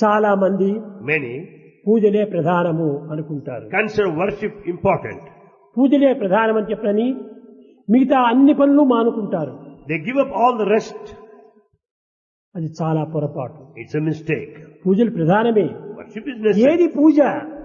చాలా మంది Many పూజలే ప్రధానము అనుకుంటారు. consider worship important. పూజలే ప్రధానం అని చెప్పని మిగతా అన్ని పనులు మానుకుంటారు. They give up all the rest. అది చాలా పొరపాటు. It's a mistake. పూజలు ప్రధానమే. Worship is necessary. ఏది పూజ?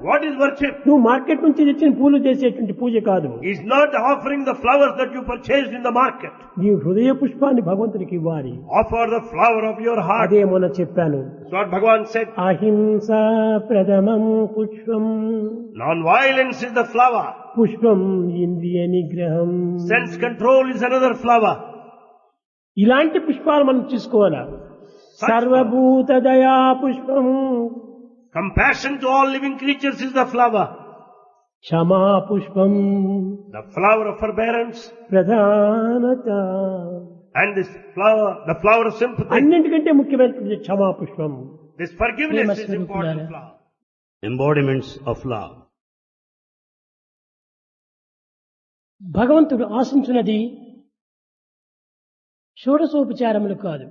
What is worship? నువ్వు మార్కెట్ నుంచి తెచ్చిన పూలు చేసేటువంటి పూజ కాదు. Is not offering the flowers that you purchased in the market. నీవు హృదయ పుష్పాన్ని భగవంతునికి ఇవ్వాలి. Offer the flower of your heart. అదే మొన్న చెప్పాను. That's what Bhagavan said. అహింసా ప్రథమం పుష్పం. Non-violence is the flower. పుష్పం ఇంద్రియ నిగ్రహం. Sense control is another flower. ఇలాంటి పుష్పాలు మనం తీసుకోవాలా. సర్వభూత దయా పుష్పం. Compassion to all living creatures is the flower. క్షమా పుష్పం. The flower of forbearance. ప్రధానత. And this flower, the flower of sympathy. అన్నింటికంటే ముఖ్యమైనటువంటి క్షమా పుష్పం. This forgiveness is important flower. Embodiments of love. భగవంతుడు ఆశించున్నది షోడశోపచారములు కాదు.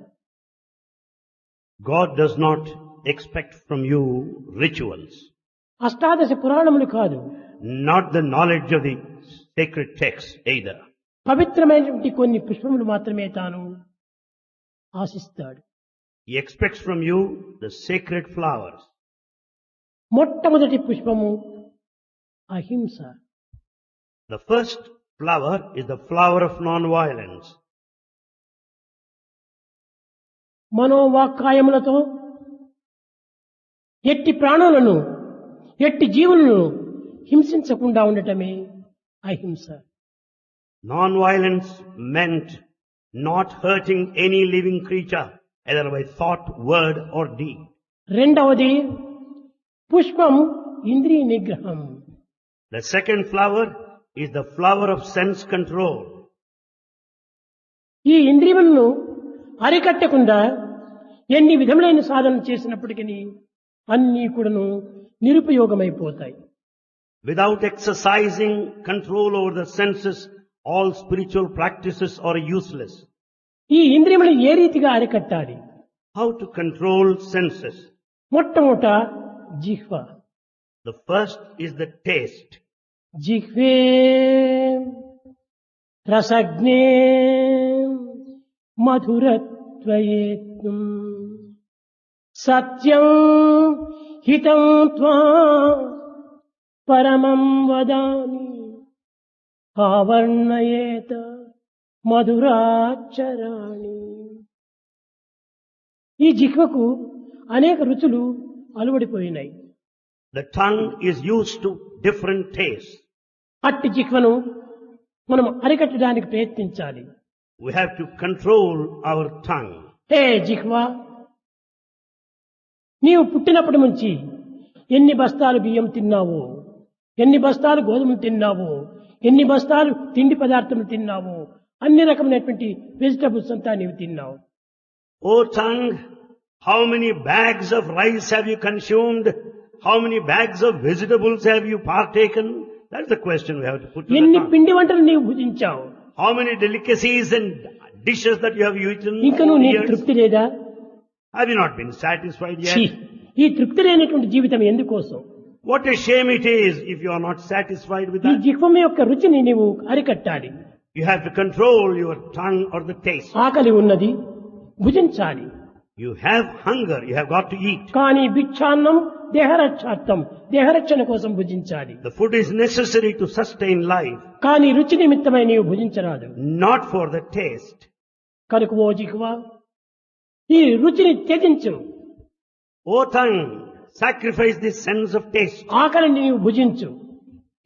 God does not expect from you rituals. అష్టాదశ పురాణములు కాదు. Not the knowledge of the sacred text either. పవిత్రమైనటువంటి కొన్ని పుష్పములు మాత్రమే తాను ఆశిస్తాడు. He expects from you the sacred flowers. మొట్టమొదటి పుష్పము అహింస. The first flower is the flower of non-violence. మనోవాక్కాయములతో ఎట్టి ప్రాణులను ఎట్టి జీవులను హింసించకుండా ఉండటమే అహింస. Non-violence meant not hurting any living creature, either by thought, word or deed. రెండవది పుష్పం ఇంద్రియ నిగ్రహం. The second flower is the flower of sense control. ఈ ఇంద్రియములను అరికట్టకుండా ఎన్ని విధములైన సాధన చేసినప్పటికీ అన్నీ కూడాను నిరుపయోగమైపోతాయి. Without exercising control over the senses, all spiritual practices are useless. ఈ ఇంద్రియములు ఏ రీతిగా అరికట్టాలి? How to control senses? మొట్టమొదట జిహ్వ. The first is the taste. జిహ్వే రసజ్ఞే మధురత్వయేత్నం సత్యం హితం త్వా పరమం వదామి ఆవర్ణయేత మధురాచరాణి. ఈ జిహ్వకు అనేక రుచులు అలవడిపోయినాయి. The tongue is used to different tastes. అట్టి జిహ్వను మనం అరికట్టడానికి ప్రయత్నించాలి. We have to control our tongue. హే జిహ్వా, నీవు పుట్టినప్పటి నుంచి ఎన్ని బస్తాలు బియ్యం తిన్నావో, ఎన్ని బస్తాలు గోధుమలు తిన్నావో, ఎన్ని బస్తాలు తిండి పదార్థములు తిన్నావో, అన్ని రకమైనటువంటి వెజిటబుల్స్ అంతా నీవు తిన్నావు. O tongue, how many bags of rice have you consumed? How many bags of vegetables have you partaken? That's the question we have to put to the ఎన్ని tongue. పిండి వంటలు నీవు భుజించావు. How many delicacies and dishes that you have eaten ఇంకా over నువ్వు the నీకు years? తృప్తి లేదా? Have you not been satisfied ఛీ, yet? ఈ తృప్తి లేనటువంటి జీవితం ఎందుకోసం? What a shame it is if you are not satisfied with ఈ that. జిహ్వం యొక్క రుచిని నీవు అరికట్టాలి. You have to control your tongue or the taste. ఆకలి ఉన్నది, భుజించాలి. You have hunger, you have got to eat. కానీ భిక్షాన్నం దేహరక్షార్థం, దేహరక్షణ కోసం భుజించాలి. The food is necessary to sustain life, కానీ రుచి నిమిత్తమై నీవు భుజించరాదు. not for the taste. కనుక ఓ జిహ్వా, ఈ రుచిని త్యజించు. O tongue, sacrifice the sense of taste. ఆకలిని నీవు భుజించు.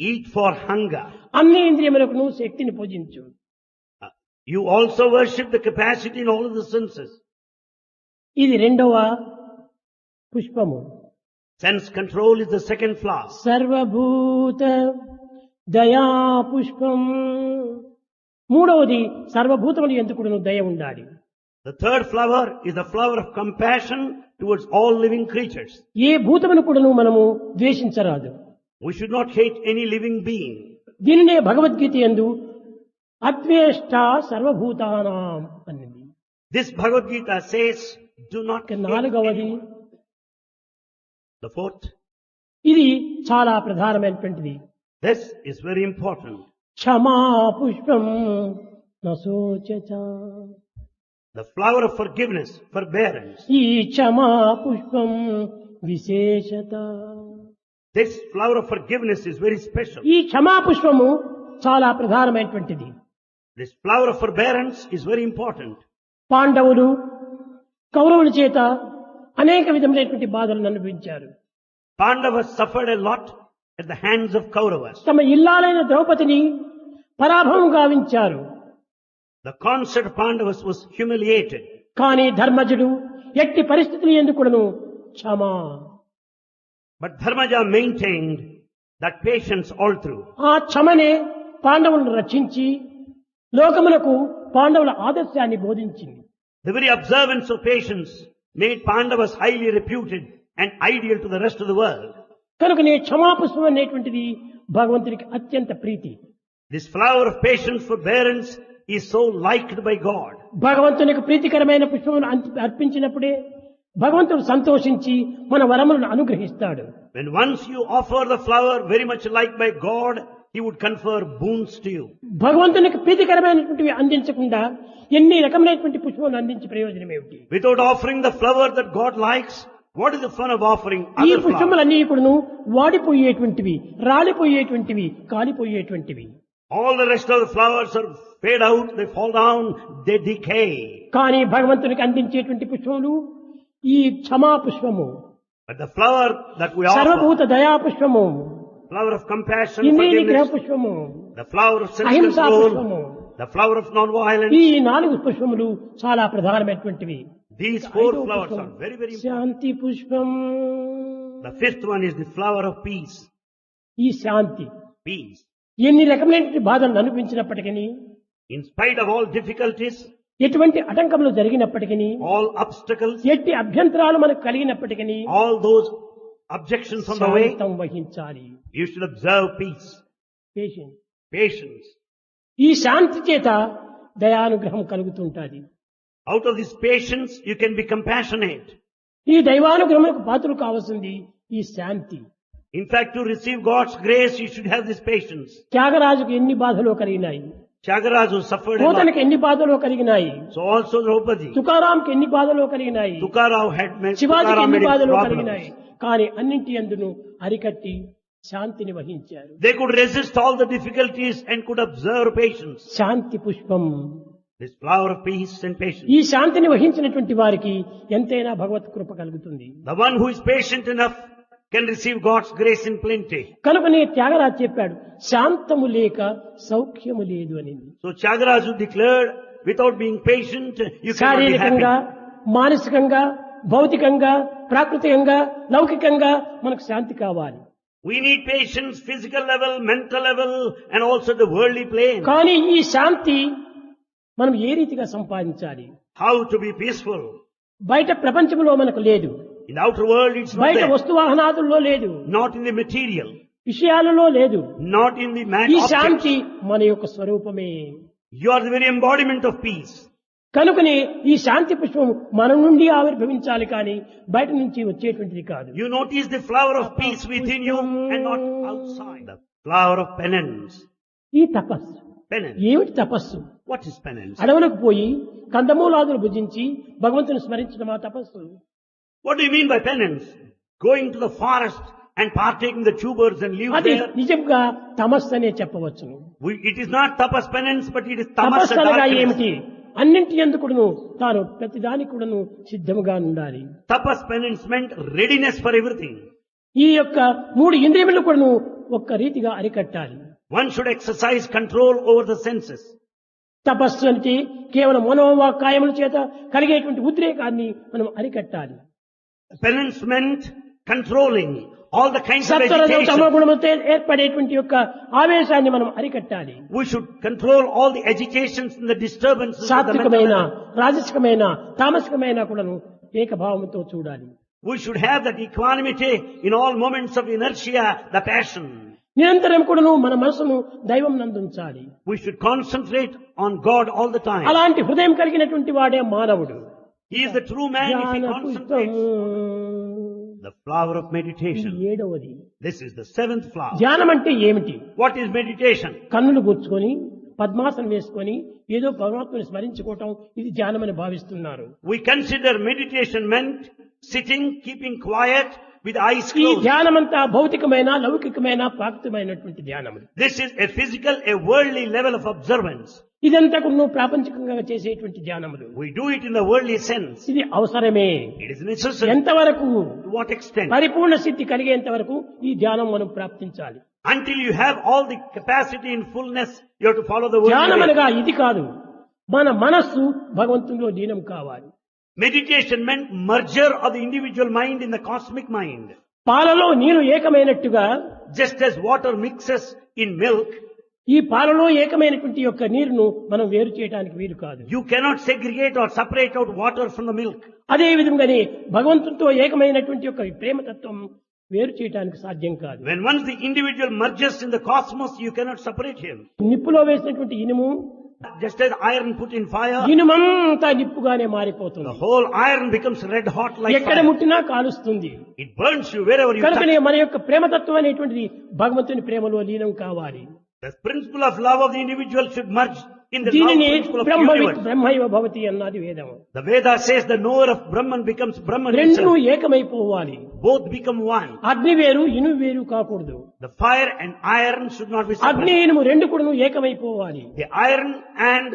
Eat for hunger. అన్ని ఇంద్రియములకు నువ్వు శక్తిని పూజించు. You also worship the capacity in all of the senses. ఇది రెండవ పుష్పము. Sense control is the second flower. సర్వభూత దయా పుష్పం. మూడవది సర్వభూతములు ఎందుకు దయ ఉండాలి. The third flower is the flower of compassion towards all living creatures. ఏ భూతమును కూడా మనము ద్వేషించరాదు. We should not hate any living being. దీనినే భగవద్గీత యందు అద్వేష్ట సర్వభూతానాం అన్నది. This Bhagavad Gita says, do not hate నాలుగవది anyone. The fourth, ఇది చాలా ప్రధానమైనటువంటిది. this is very important. క్షమా పుష్పం నశోచచ. The flower of forgiveness, forbearance. ఈ క్షమా పుష్పం విశేషత. This flower of forgiveness is very special. ఈ క్షమా పుష్పము చాలా ప్రధానమైనటువంటిది. This flower of forbearance is very important. పాండవులు కౌరవుల చేత అనేక విధములైనటువంటి బాధలను అనుభవించారు. Pandavas suffered a lot at the hands of Kauravas. తమ ఇల్లాలైన ద్రౌపదిని పరాభవం గావించారు. The concert of Pandavas was humiliated. కానీ ధర్మజుడు ఎట్టి పరిస్థితులు ఎందుకును క్షమా. But Dharmaja maintained that patience all through. ఆ క్షమనే పాండవులను రక్షించి లోకములకు పాండవుల ఆదర్శాన్ని బోధించింది. The very observance of patience made Pandavas highly reputed and ideal to the rest of the world. కనుకనే క్షమాపుష్పం అనేటువంటిది భగవంతునికి అత్యంత ప్రీతి. This flower of patience, forbearance is so liked by God. భగవంతునికి ప్రీతికరమైన పుష్పమును అర్పించినప్పుడే భగవంతుడు సంతోషించి మన వరములను అనుగ్రహిస్తాడు. When once you offer the flower very much liked by God, He would confer boons to you. భగవంతునికి ప్రీతికరమైనటువంటివి అందించకుండా ఎన్ని రకమైనటువంటి పుష్పములు అందించి ప్రయోజనం ఏమిటి? Without offering the flower that God likes, what is the fun of offering ఈ other flowers? పుష్పములన్నీ కూడాను వాడిపోయేటువంటివి, రాలిపోయేటువంటివి, కాలిపోయేటువంటివి. All the rest of the flowers are fade out, they fall down, they decay. కానీ భగవంతునికి అందించేటువంటి పుష్పములు ఈ క్షమా పుష్పము, But the flower that we సర్వభూత offer, దయా పుష్పము, flower of compassion, ఇంద్రియ నిగ్రహ forgiveness, పుష్పము, the flower of అహింసా self-control, పుష్పము, the flower of non-violence, ఈ 4 పుష్పములు చాలా ప్రధానమైనటువంటివి. these 4 ఐదవ flowers పుష్పం are very, very important. శాంతి పుష్పం. The 5th one is the flower of peace. ఈ శాంతి Peace. ఎన్ని రకమైనటువంటి బాధలను అనిపించినప్పటికీ, In spite of all difficulties, ఎటువంటి ఆటంకములు జరిగినప్పటికీ, all obstacles, ఎట్టి అభ్యంతరాలు మనకు కలిగినప్పటికీ all those objections on the way, శాంతం వహించాలి. you should observe peace, patience. patience. ఈ శాంతి చేత దయానుగ్రహం కలుగుతుంటాది. Out of this patience, you can be compassionate. ఈ దైవానుగ్రహములకు పాత్రలు కావాల్సింది ఈ శాంతి. In fact, to receive God's grace, you should have this patience. త్యాగరాజుకు ఎన్ని బాధలు కలిగినాయి, Tyagaraja suffered a lot. పోతనకు ఎన్ని బాధలు కలిగినాయి, So also Draupadi. తుకారాంకి ఎన్ని బాధలు కలిగినాయి, Tukarao had made, శివాజీకి Tukaram ఎన్ని made బాధలు problems. కలిగినాయి. కానీ అన్నింటి యందును అరికట్టి శాంతిని వహించారు. They could resist all the difficulties and could observe patience. శాంతి పుష్పం. This flower of peace and patience. ఈ శాంతిని వహించినటువంటి వారికి ఎంతైనా భగవత్ కృప కలుగుతుంది. The one who is patient enough can receive God's grace in plenty. కనుకనే త్యాగరాజు చెప్పాడు, శాంతము లేక సౌఖ్యము లేదు అని. So Tyagaraja declared, without being patient, you cannot be శారీరకంగా, happy. మానసికంగా, భౌతికంగా, ప్రాకృతికంగా, లౌకికంగా మనకు శాంతి కావాలి. We need patience, physical level, mental level, and also the worldly plane. కానీ ఈ శాంతి మనం ఏ రీతిగా సంపాదించాలి? How to be peaceful. బయట ప్రపంచంలో మనకు లేదు, In the outer world, it's not బయట there. వస్తువాహనాదుల్లో లేదు, Not in the material. విషయాలలో లేదు. Not in the ఈ objects. శాంతి మన యొక్క స్వరూపమే. You are the very embodiment of peace. కనుకనే ఈ శాంతి పుష్పం మన నుండి ఆవిర్భవించాలి కానీ బయట నుంచి వచ్చేటువంటిది కాదు. You notice the flower of peace within you and not outside. The flower of penance. ఈ తపస్సు Penance. ఏమిటి? తపస్సు What is penance? అడవులకు పోయి కందమూలాదులు భుజించి భగవంతుని స్మరించడం ఆ తపస్సు. What do you mean by penance? Going to the forest and partaking the tubers and leaves అది there. నిజంగా తమస్సు అనే చెప్పవచ్చును. It is not tapas penance, but it is tamas తపస్సు అనగా darkness. ఏమిటి? అన్నింటి ఎందుకును తాను ప్రతిదానికి కూడాను సిద్ధముగా ఉండాలి. Tapas penance meant readiness for everything. ఈ యొక్క 3 ఇంద్రియములు కూడాను ఒక్క రీతిగా అరికట్టాలి. One should exercise control over the senses. తపస్సు అంటే కేవలం మనోవాక్కాయముల చేత కలిగేటువంటి ఉద్రేకాన్ని మనం అరికట్టాలి. Penance meant controlling all the kinds of సత్వరజో agitation. తమో గుణములతో ఏర్పడేటువంటి యొక్క ఆవేశాన్ని మనం అరికట్టాలి. We should control all the agitations and the disturbances of the mental సాత్వికమైన, level. రాజసికమైన, తామసికమైన కూడాను ఏకభావంతో చూడాలి. We should have that equanimity in all moments of inertia, the passion. నిరంతరం కూడాను మన మనసును దైవం నందుంచాలి. We should concentrate on God all the time. అలాంటి హృదయం కలిగినటువంటి వాడే మానవుడు. He is the true man if he జ్ఞాన పుష్పం concentrates. The flower of ఇది meditation. 7వది. This is the 7th flower. ధ్యానం అంటే ఏమిటి? What is meditation? కన్నులు గుచ్చుకొని పద్మాసనం వేసుకొని ఏదో పరమాత్మని స్మరించుకోవటం ఇది ధ్యానం అని భావిస్తున్నారు. We consider meditation meant sitting, keeping quiet with eyes ఈ closed. ధ్యానమంతా భౌతికమైన లౌకికమైన ప్రాప్తమైనటువంటి ధ్యానం. This is a physical, a worldly level of observance. ఇదంతా కూడా ప్రాపంచికంగా చేసేటువంటి ధ్యానములు. We do it in the worldly sense. ఇది అవసరమే. It is necessary. ఎంతవరకు To what extent? పరిపూర్ణ సిద్ధి కలిగేంత వరకు ఈ ధ్యానం మనం ప్రాప్తించాలి. Until you have all the capacity in fullness, you have to follow the ధ్యానం worldly way. అనగా ఇది కాదు, మన మనస్సు భగవంతునిలో లీనం కావాలి. Meditation meant merger of the individual mind in the cosmic mind. పాలలో నీరు ఏకమైనట్టుగా Just as water mixes in milk, ఈ పాలలో ఏకమైనటువంటి యొక్క నీరును మనం వేరు చేయడానికి వీలు కాదు. you cannot segregate or separate out water from the milk. అదే విధంగానే భగవంతునితో ఏకమైనటువంటి యొక్క ప్రేమతత్వం వేరు చేయడానికి సాధ్యం కాదు. When once the individual merges in the cosmos, you cannot separate him. నిప్పులో వేసినటువంటి ఇనుము Just as iron put in fire, ఇనుమంతా నిప్పుగానే the మారిపోతుంది. whole iron becomes red hot like ఎక్కడ fire. ముట్టినా కాలుస్తుంది. It burns you wherever you touch. కనుకనే మన యొక్క ప్రేమతత్వం అనేటువంటిది భగవంతుని ప్రేమలో లీనం కావాలి. The principle of love of the individual should merge in the love దీనిని principle of బ్రహ్మవిత్ universe. బ్రహ్మైవ భవతి అన్నది వేదం. The Veda says the knower of Brahman becomes Brahman రెండు himself. ఏకమైపోవాలి. Both become one. అగ్ని వేరు ఇనుము వేరు కాకూడదు. The fire and iron should not be అగ్ని separate. ఇనుము రెండు కూడా ఏకమైపోవాలి. The iron and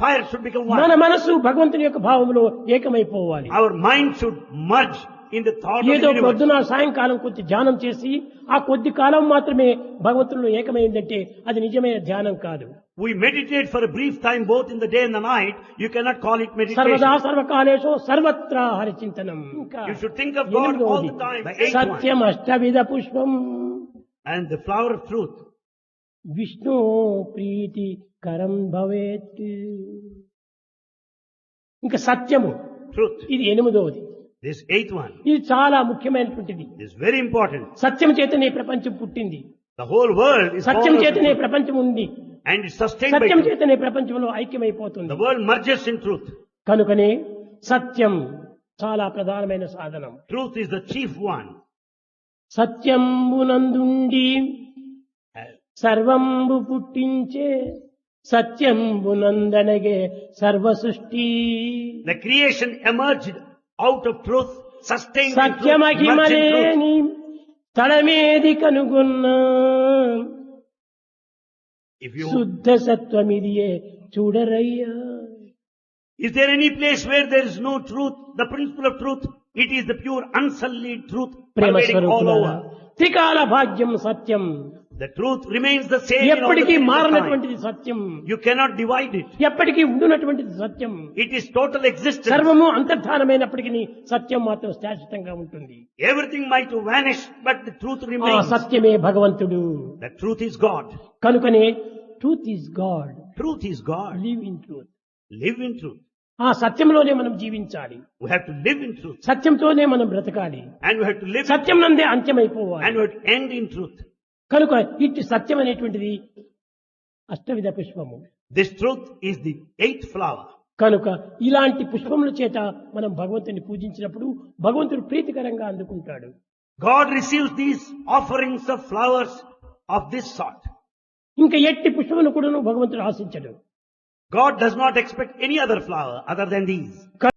fire should become మన one. మనస్సు భగవంతుని యొక్క భావంలో ఏకమైపోవాలి. Our mind should merge in the thought of the ఏదో universe. పొద్దున సాయంకాలం కొద్ది ధ్యానం చేసి ఆ కొద్ది కాలం మాత్రమే భగవంతునిలో ఏకమైందంటే అది నిజమైన ధ్యానం కాదు. We meditate for a brief time both in the day and the night. You cannot call it సర్వదా meditation. సర్వకాలేషు సర్వత్రా హరిచింతనం. You should think of God all the time. The eighth one. సత్యం అష్టవిధ పుష్పం And the flower of truth. Vishnu ప్రీతి కరం భవేత్. ఇంకా సత్యము Truth. ఇది 8వది. This eighth one ఇది చాలా ముఖ్యమైనటువంటిది. is very important. సత్యం చేతనే ప్రపంచం పుట్టింది. The whole world is Satyam born of చేతనే truth. ప్రపంచం ఉంది. And it's sustained by Satyam truth. చేతనే ప్రపంచంలో ఐక్యమైపోతుంది. The world merges in truth. కనుకనే సత్యం చాలా ప్రధానమైన సాధనం. Truth is the chief one. సత్యంబునందుండి సర్వంబు పుట్టించే సత్యంబునందనగే సర్వ సృష్టి. The creation emerged out of truth, sustained in truth, merged in truth. సత్యమహిమలేని తడమేది కనుగొన్న If you, శుద్ధ సత్వమిదియే చూడరయ్యా. is there any place where there is no truth? The principle of truth, it is the pure unsullied truth Prema pervading all స్వరూపులారా, over. త్రికాల భాగ్యం సత్యం. The truth remains the same in all the ఎప్పటికీ phases of time. మారనటువంటిది Satyam. You cannot divide it. ఎప్పటికీ ఉండునటువంటిది సత్యం. It is total existence. సర్వము అంతర్ధానమైనప్పటికీ సత్యం మాత్రం శాశ్వతంగా ఉంటుంది. Everything might vanish, but the truth ఆ remains. సత్యమే భగవంతుడు. The truth is God. కనుకనే truth is God. Truth is God. Live in truth. Live in truth. ఆ సత్యంలోనే మనం జీవించాలి. We have to live in truth. సత్యంతోనే మనం బ్రతకాలి. And we have to live in Satyam నందే అంత్యమైపోవాలి. and we have to end in truth. కనుక ఇట్టి సత్యం అనేటువంటిది అష్టవిధ పుష్పము. This truth is the eighth flower. కనుక ఇలాంటి పుష్పముల చేత మనం భగవంతుని పూజించినప్పుడు భగవంతుడు ప్రీతికరంగా అందుకుంటాడు. God receives these offerings of flowers of this sort. ఇంకా ఎట్టి పుష్పమును కూడా భగవంతుడు ఆశించడు. God does not expect any other flower other than these.